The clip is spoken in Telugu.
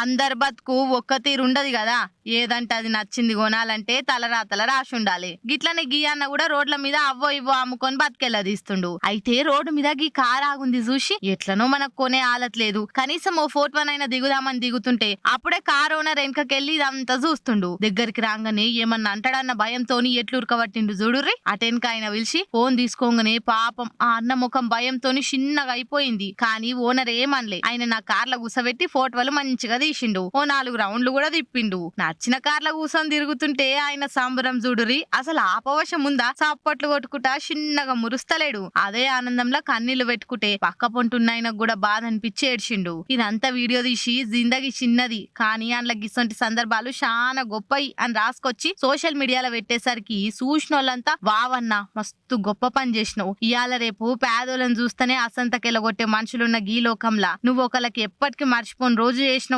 అందరి బతుకు ఒక్క తీరుండదు కదా. ఏదంటే అది నచ్చింది కొనాలంటే తలరాతల రాసి ఉండాలి. గిట్లనే గీ అన్న కూడా రోడ్ల మీద అవ్వో ఇవ్వో అమ్ముకొని బతికెళ్ళ తీస్తుండు. అయితే రోడ్డు మీద గీ కార్ ఆగుంది చూసి ఎట్లనో మనకు కొనే ఆలట్లేదు. కనీసం ఓ ఫోటో అయినా దిగుదామని దిగుతుంటే అప్పుడే కార్ ఓనర్ వెనకకెళ్ళి ఇదంతా చూస్తుండు. దగ్గరికి రాగానే ఏమన్నా అంటాడన్న భయంతోని ఎట్లు ఉరకబట్టిండు చూడుర్రి. అటెన్క ఆయన పిలిచి ఫోన్ తీసుకోగానే పాపం ఆ అన్న ముఖం భయంతోని చిన్నగా అయిపోయింది. కానీ ఓనర్ ఏమనలే. ఆయన నా కార్ల కూసబెట్టి ఫోటోలు మంచిగా తీసిండు. ఓ 4 రౌండ్లు కూడా తిప్పిండు. నచ్చిన కార్ల కూసొని తిరుగుతుంటే ఆయన సంబరం చూడురి. అసలు ఆపవశం ఉందా? చప్పట్లు కొట్టుకుంటా చిన్నగా మురుస్తలేడు. అదే ఆనందంలో కన్నీళ్లు పెట్టుకుంటే పక్క పొంటున్నాయనకు కూడా బాధ అనిపించి ఏడ్చిండు. ఇదంతా వీడియో తీసి జిందగీ చిన్నది కానీ అందులో గిసొంటి సందర్భాలు చాలా గొప్పయి అని రాసుకొచ్చి సోషల్ మీడియాలో పెట్టేసరికి చూసినోళ్ళంతా వావన్నా మస్తు గొప్ప పని చేసినావు. ఇయాల రేపు పేదోళ్ళని చూస్తేనే అసంతకెళ్ళగొట్టే మనుషులున్న గీ లోకంలా నువ్వు ఒకళ్ళకి ఎప్పటికీ మర్చిపోని రోజు చేసినావు